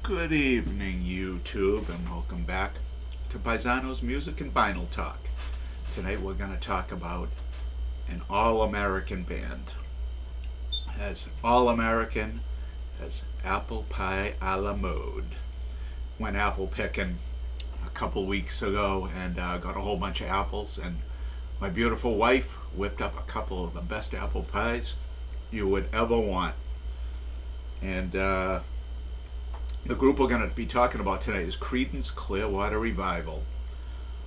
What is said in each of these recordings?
Good evening, YouTube, and welcome back to Paisano's Music and Vinyl Talk. Tonight we're going to talk about an all-American band. As all-American as Apple Pie a la Mode. Went apple picking a couple weeks ago and got a whole bunch of apples, and my beautiful wife whipped up a couple of the best apple pies you would ever want. And the group we're going to be talking about today is Creedence Clearwater Revival.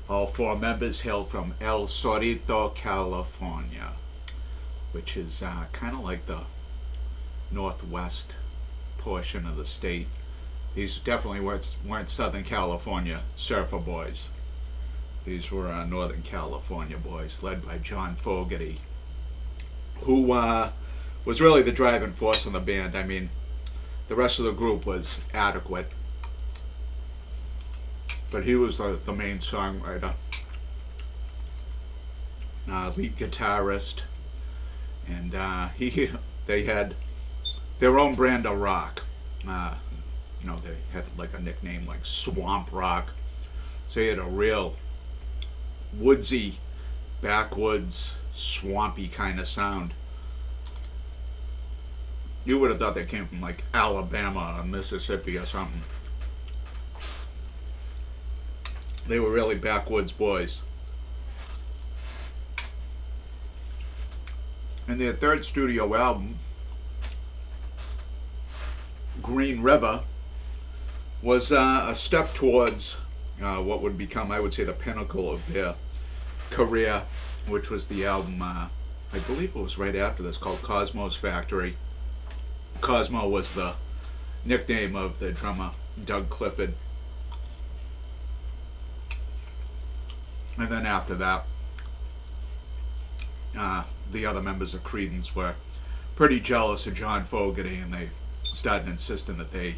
All four members hail from El Cerrito, California, which is kind of like the northwest portion of the state. These definitely weren't Southern California surfer boys. These were Northern California boys, led by John Fogerty, who was really the driving force in the band. I mean, the rest of the group was adequate, but he was the main songwriter, lead guitarist, and they had their own brand of rock. They had like a nickname like Swamp Rock, so they had a real woodsy, backwoods, swampy kind of sound. You would have thought they came from like Alabama or Mississippi or something. They were really backwoods boys. And their third studio album, Green River, was a step towards what would become, I would say, the pinnacle of their career, which was the album, I believe it was right after this, called Cosmo's Factory. Cosmo was the nickname of the drummer, Doug Clifford. And then after that, the other members of Creedence were pretty jealous of John Fogerty, and they started insisting that they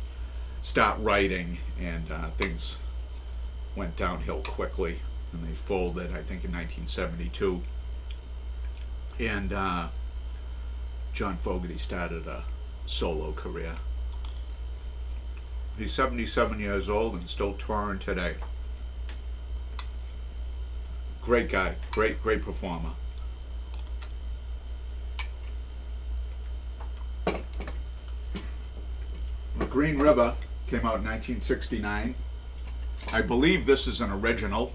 start writing, and things went downhill quickly, and they folded, I think, in 1972. And John Fogerty started a solo career. He's 77 years old and still touring today. Great guy, great performer. Green River came out in 1969. I believe this is an original.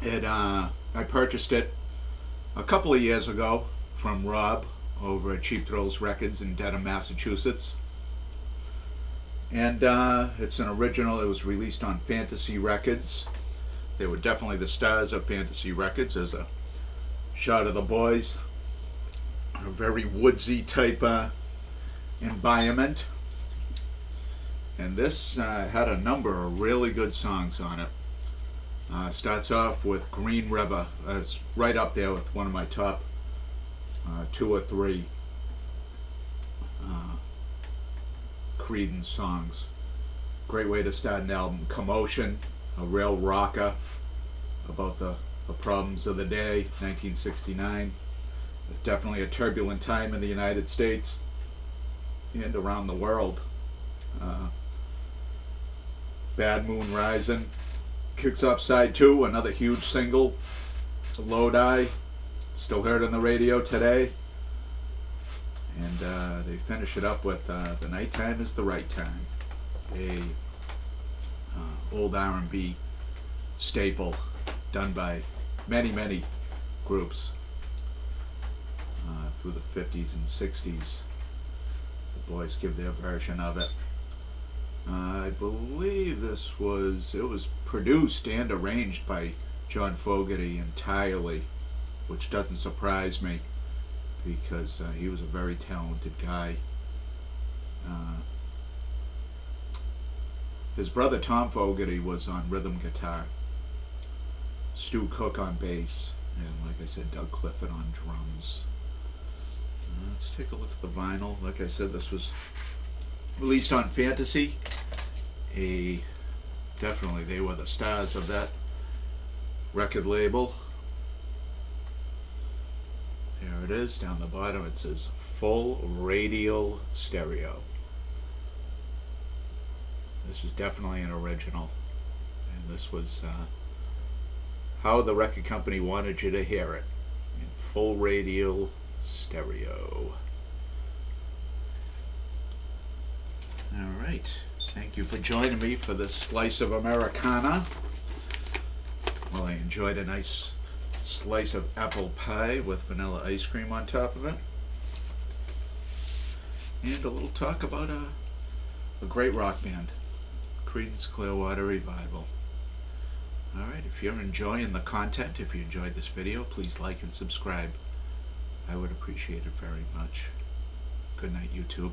I purchased it a couple of years ago from Rob over at Cheap Thrills Records in Dedham, Massachusetts. And it's an original. It was released on Fantasy Records. They were definitely the stars of Fantasy Records. There's a shot of the boys. A very woodsy type environment. And this had a number of really good songs on it. Starts off with Green River. It's right up there with one of my top 2 or 3 Creedence songs. Great way to start an album. Commotion, a real rocker about the problems of the day, 1969. Definitely a turbulent time in the United States and around the world. Bad Moon Rising kicks off side 2, another huge single, Lodi, still heard on the radio today. And they finish it up with The Nighttime is the Right Time, a old R&B staple done by many groups through the 50s and 60s. The boys give their version of it. I believe it was produced and arranged by John Fogerty entirely, which doesn't surprise me because he was a very talented guy. His brother Tom Fogerty was on rhythm guitar, Stu Cook on bass, and like I said, Doug Clifford on drums. Let's take a look at the vinyl. Like I said, this was released on Fantasy. Definitely they were the stars of that record label. There it is. Down the bottom it says full radial stereo. This is definitely an original, and this was how the record company wanted you to hear it in full radial stereo. All right, thank you for joining me for this slice of Americana. Well, I enjoyed a nice slice of apple pie with vanilla ice cream on top of it, and a little talk about a great rock band, Creedence Clearwater Revival. Alright, if you're enjoying the content, if you enjoyed this video, please like and subscribe. I would appreciate it very much. Good night, YouTube.